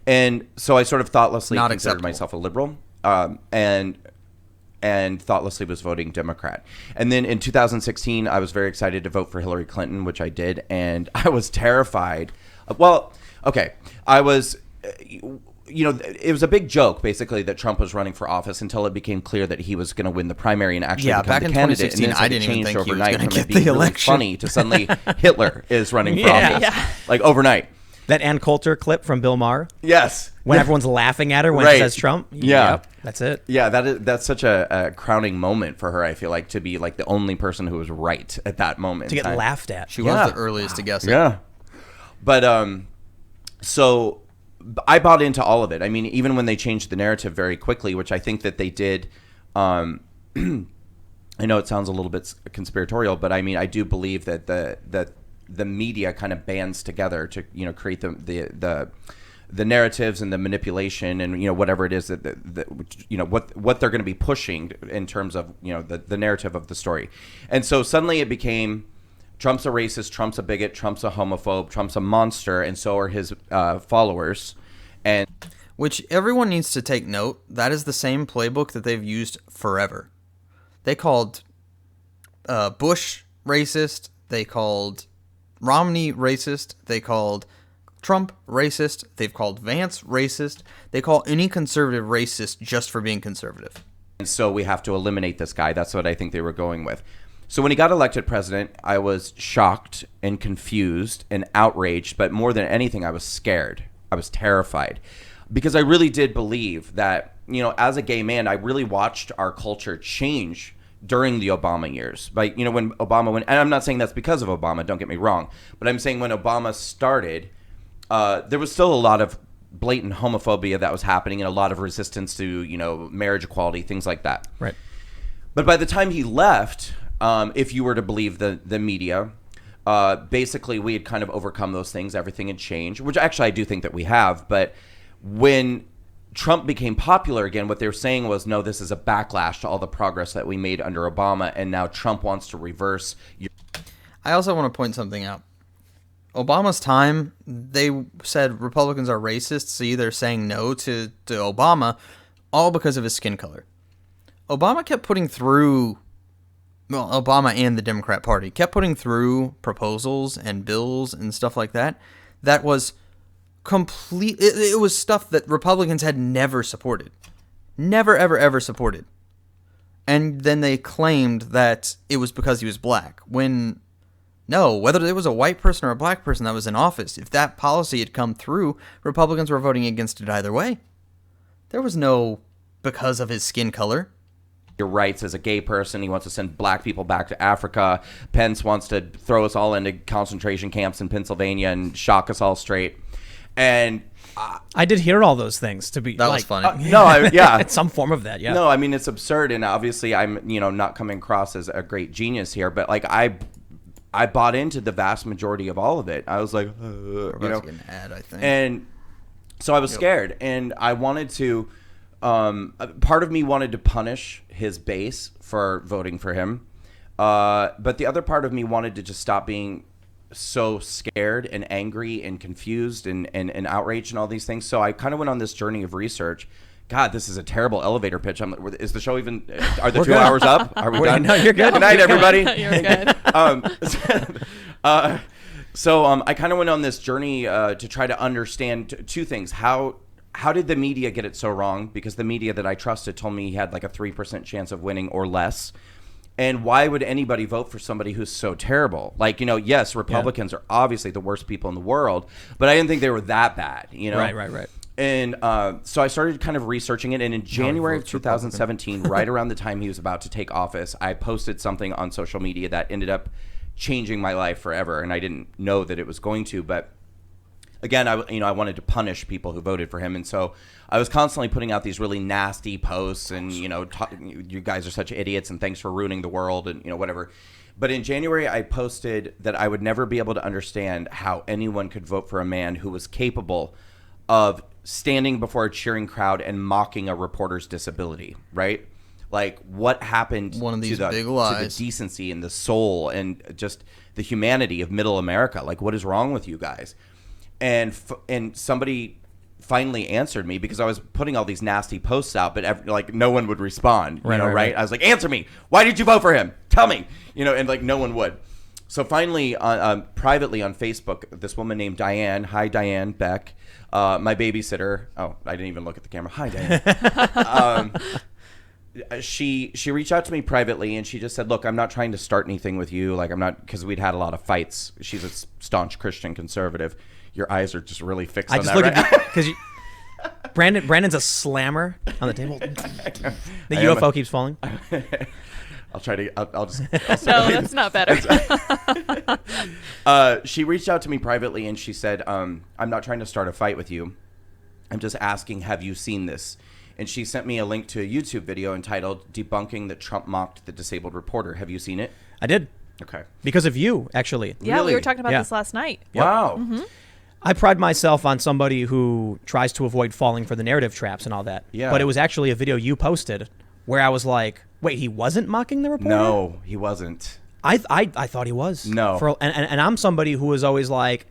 And so I sort of thoughtlessly Not considered acceptable. myself a liberal, and thoughtlessly was voting Democrat. And then in 2016, I was very excited to vote for Hillary Clinton, which I did, and I was terrified. Well, okay, I was. It was a big joke, basically, that Trump was running for office until it became clear that he was going to win the primary and actually become back the in candidate. 2016, and then I it didn't even changed think he was overnight gonna from get it being the really election. funny to suddenly Hitler is running for office, like overnight. That Ann Coulter clip from Bill Maher? Yes. When everyone's laughing at her when Right. she says Trump? Yeah. Yep, that's it. Yeah, that's such a crowning moment for her, I feel like, to be like the only person who was right at that moment. To in get time. laughed at. She was the earliest to guess it. Yeah. But so I bought into all of it. I mean, even when they changed the narrative very quickly, which I think that they did. I know it sounds a little bit conspiratorial, but I mean, I do believe that the media kind of bands together to create the narratives and the manipulation and whatever it is that what they're going to be pushing in terms of the narrative of the story. And so suddenly it became Trump's a racist, Trump's a bigot, Trump's a homophobe, Trump's a monster, and so are his followers. And which everyone needs to take note, that is the same playbook that they've used forever. They called Bush racist, they called Romney racist, they called Trump racist, they've called Vance racist, they call any conservative racist just for being conservative. And so we have to eliminate this guy. That's what I think they were going with. So when he got elected president, I was shocked and confused and outraged, but more than anything, I was scared. I was terrified because I really did believe that, as a gay man, I really watched our culture change during the Obama years. Like, when Obama went, and I'm not saying that's because of Obama, don't get me wrong, but I'm saying when Obama started, there was still a lot of blatant homophobia that was happening and a lot of resistance to, marriage equality, things like that. Right. But by the time he left, if you were to believe the media, basically we had kind of overcome those things. Everything had changed, which actually I do think that we have. But when Trump became popular again, what they were saying was, no, this is a backlash to all the progress that we made under Obama, and now Trump wants to reverse. I also want to point something out. Obama's time, they said Republicans are racist, so they're saying no to Obama, all because of his skin color. Obama kept putting through, well, Obama and the Democrat Party kept putting through proposals and bills and stuff like that. That was it was stuff that Republicans had never supported. Never, ever, ever supported. And then they claimed that it was because he was black. When, no, whether it was a white person or a black person that was in office, if that policy had come through, Republicans were voting against it either way. There was no because of his skin color. Your rights as a gay person. He wants to send black people back to Africa. Pence wants to throw us all into concentration camps in Pennsylvania and shock us all straight. And I did hear all those things. To be that was funny. Yeah, some form of that. Yeah. No, I mean it's absurd, and obviously I'm not coming across as a great genius here, but like I bought into the vast majority of all of it. I was like, get an ad, I think. And so I was scared, and I wanted to. Part of me wanted to punish his base for voting for him, but the other part of me wanted to just stop being so scared and angry and confused and outraged and all these things. So I kind of went on this journey of research. God, this is a terrible elevator pitch. Is the show even? Are the 2 hours up? Are we done? No, you're good. Good night, everybody. You're good. So I kind of went on this journey to try to understand two things. How did the media get it so wrong? Because the media that I trusted told me he had like a 3% chance of winning or less. And why would anybody vote for somebody who's so terrible? Like, yes, Republicans are obviously the worst people in the world, but I didn't think they were that bad, Right. And so I started kind of researching it. And in January of 2017, right around the time he was about to take office, I posted something on social media that ended up changing my life forever. And I didn't know that it was going to, but again, I wanted to punish people who voted for him, and so I was constantly putting out these really nasty posts, and you guys are such idiots, and thanks for ruining the world, and whatever. But in January, I posted that I would never be able to understand how anyone could vote for a man who was capable of standing before a cheering crowd and mocking a reporter's disability, right? Like, what happened One of these to big the lies. decency and the soul and just the humanity of middle America? Like, what is wrong with you guys? And somebody finally answered me, because I was putting all these nasty posts out, but no one would respond. Right? I was like, answer me. Why did you vote for him? Tell me. And like no one would. So finally, privately on Facebook, this woman named Diane. Hi, Diane Beck, my babysitter. Oh, I didn't even look at the camera. Hi, Diane. She reached out to me privately, and she just said, look, I'm not trying to start anything with you. Like, I'm not, because we'd had a lot of fights. She's a staunch Christian conservative. Your eyes are just really fixed on that, right? I just look at you because Brandon's a slammer on the table. The UFO keeps falling. I'll try to. I'll just. No, that's not better. She reached out to me privately, and she said, "I'm not trying to start a fight with you. I'm just asking, have you seen this?" And she sent me a link to a YouTube video entitled "Debunking that Trump Mocked the Disabled Reporter." Have you seen it? I did. Okay. Because of you, actually. Yeah, we were talking about this last night. Wow. Mm-hmm. I pride myself on somebody who tries to avoid falling for the narrative traps and all that. Yeah. But it was actually a video you posted where I was like, wait, he wasn't mocking the reporter? No, he wasn't. I thought he was. No. And I'm somebody who is always like,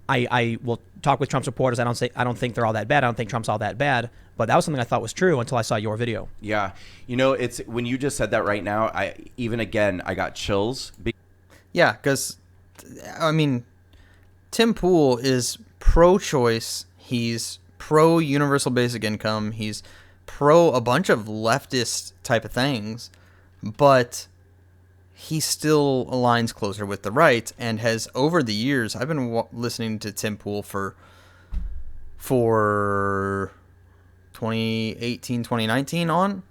I will talk with Trump's reporters. I don't think they're all that bad. I don't think Trump's all that bad. But that was something I thought was true until I saw your video. Yeah. It's when you just said that right now, I got chills. Yeah, because, I mean, Tim Pool is pro-choice. He's pro-universal basic income. He's pro a bunch of leftist type of things. But he still aligns closer with the right and has, over the years, I've been listening to Tim Pool for 2018, 2019 on.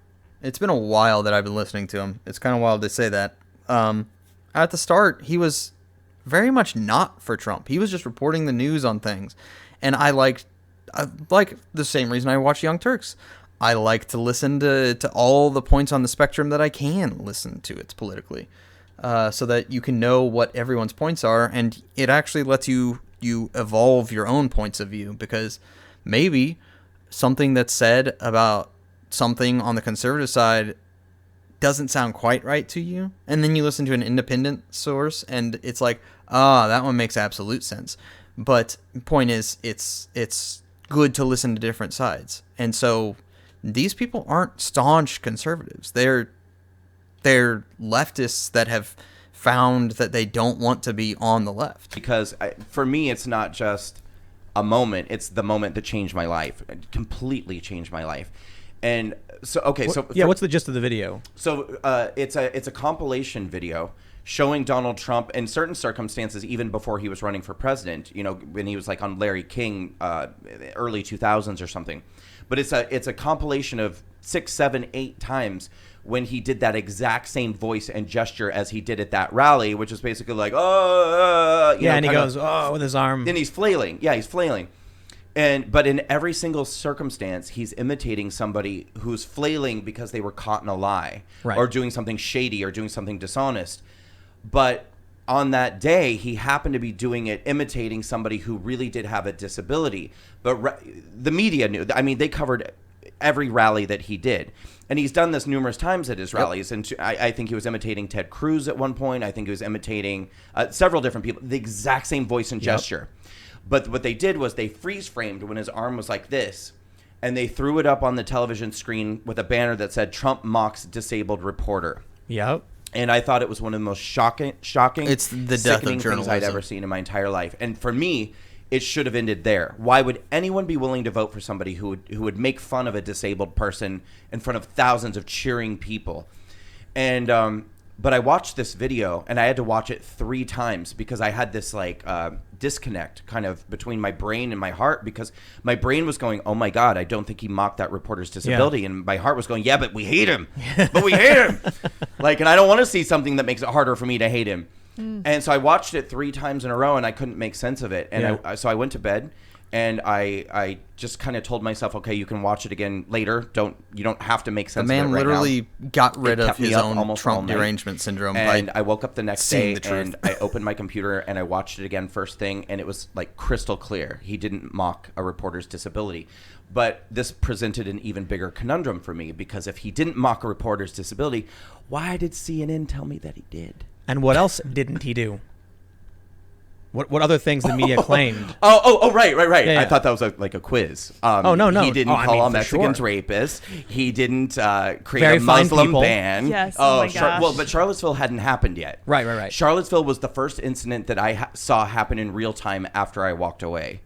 It's been a while that I've been listening to him. It's kind of wild to say that. At the start, he was very much not for Trump. He was just reporting the news on things. And I like the same reason I watch Young Turks. I like to listen to all the points on the spectrum that I can listen to. It's politically. so that you can know what everyone's points are, and it actually lets you evolve your own points of view, because maybe something that's said about something on the conservative side doesn't sound quite right to you, and then you listen to an independent source and it's like, that one makes absolute sense. But point is, it's good to listen to different sides. And so these people aren't staunch conservatives. They're leftists that have found that they don't want to be on the left. Because for me, it's not just a moment. It's the moment that changed my life. It completely changed my life. And so, okay, so... what's the gist of the video? So it's a compilation video showing Donald Trump in certain circumstances, even before he was running for president, you know, when he was like on Larry King, early 2000s or something. But it's a compilation of 6, 7, 8 times when he did that exact same voice and gesture as he did at that rally, which is basically like, and he goes, with his arm. Then he's flailing. Yeah, he's flailing. But in every single circumstance, he's imitating somebody who's flailing because they were caught in a lie, right, or doing something shady or doing something dishonest. But on that day, he happened to be doing it, imitating somebody who really did have a disability. But the media knew. I mean, they covered every rally that he did. And he's done this numerous times at his rallies. And I think he was imitating Ted Cruz at one point. I think he was imitating several different people, the exact same voice and gesture. But what they did was they freeze framed when his arm was like this, and they threw it up on the television screen with a banner that said "Trump mocks disabled reporter." Yep. And I thought it was one of the most shocking, it's the death of things journalism I'd ever seen in my entire life. And for me, it should have ended there. Why would anyone be willing to vote for somebody who would make fun of a disabled person in front of thousands of cheering people? And but I watched this video, and I had to watch it 3 times because I had this like disconnect kind of between my brain and my heart, because my brain was going, oh my God, I don't think he mocked that reporter's disability. Yeah. And my heart was going, yeah, but we hate him. But we hate him. Like, and I don't want to see something that makes it harder for me to hate him. And so I watched it 3 times in a row, and I couldn't make sense of it. And so I went to bed, and I just kind of told myself, okay, you can watch it again later. You don't have to make sense of it right now. The man literally got rid of his own Trump derangement syndrome. And I woke up the next day, and I I opened my computer, and I watched it again first thing, and it was like crystal clear. He didn't mock a reporter's disability. But this presented an even bigger conundrum for me, because if he didn't mock a reporter's disability, why did CNN tell me that he did? And what else didn't he do? What other things the media claimed? Right. Yeah. I thought that was like a quiz. No. He didn't call all Mexicans rapists. He didn't create a Muslim ban. Yes. Oh my gosh. But Charlottesville hadn't happened yet. Right. Charlottesville was the first incident that I saw happen in real time after I walked away.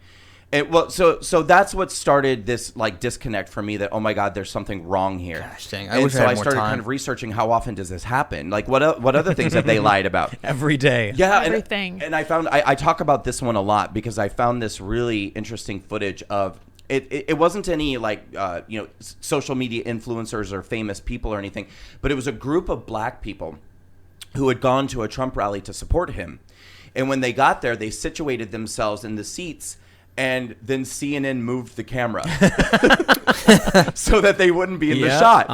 So that's what started this like disconnect for me, that, oh my God, there's something wrong here. Gosh dang, I started kind of researching how often does this happen? Like what other things have they lied about? Every day. Yeah. Everything. And I found, I talk about this one a lot because I found this really interesting footage of, it wasn't any like, social media influencers or famous people or anything, but it was a group of black people who had gone to a Trump rally to support him. And when they got there, they situated themselves in the seats, and then CNN moved the camera so that they wouldn't be in the shot.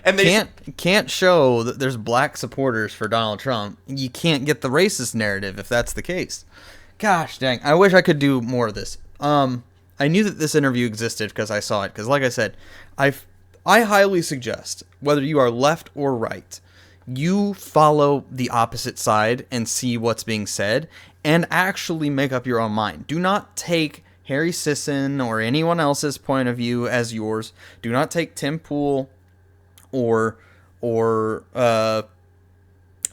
And they can't show that there's black supporters for Donald Trump. You can't get the racist narrative if that's the case. Gosh dang, I wish I could do more of this. I knew that this interview existed because I saw it. Because like I said, I highly suggest, whether you are left or right, you follow the opposite side and see what's being said and actually make up your own mind. Do not take Harry Sisson or anyone else's point of view as yours. Do not take Tim Pool or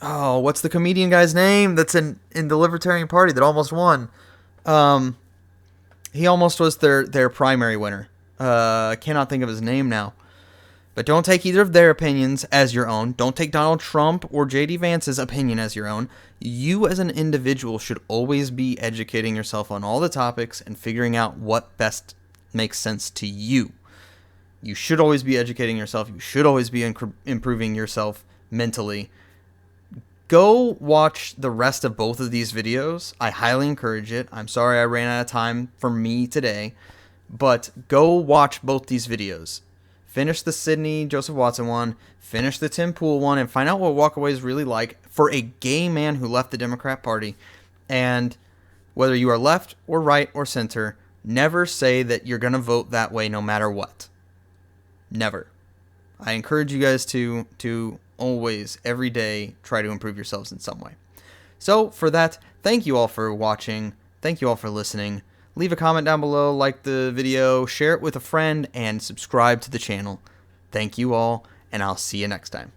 what's the comedian guy's name that's in the Libertarian Party that almost won? He almost was their primary winner. I cannot think of his name now. But don't take either of their opinions as your own. Don't take Donald Trump or J.D. Vance's opinion as your own. You as an individual should always be educating yourself on all the topics and figuring out what best makes sense to you. You should always be educating yourself. You should always be improving yourself mentally. Go watch the rest of both of these videos. I highly encourage it. I'm sorry I ran out of time for me today. But go watch both these videos. finish the Sydney Joseph Watson one, finish the Tim Pool one, and find out what walkaway is really like for a gay man who left the Democrat Party. And whether you are left or right or center, never say that you're going to vote that way no matter what. Never. I encourage you guys to always, every day, try to improve yourselves in some way. So, for that, thank you all for watching. Thank you all for listening. Leave a comment down below, like the video, share it with a friend, and subscribe to the channel. Thank you all, and I'll see you next time.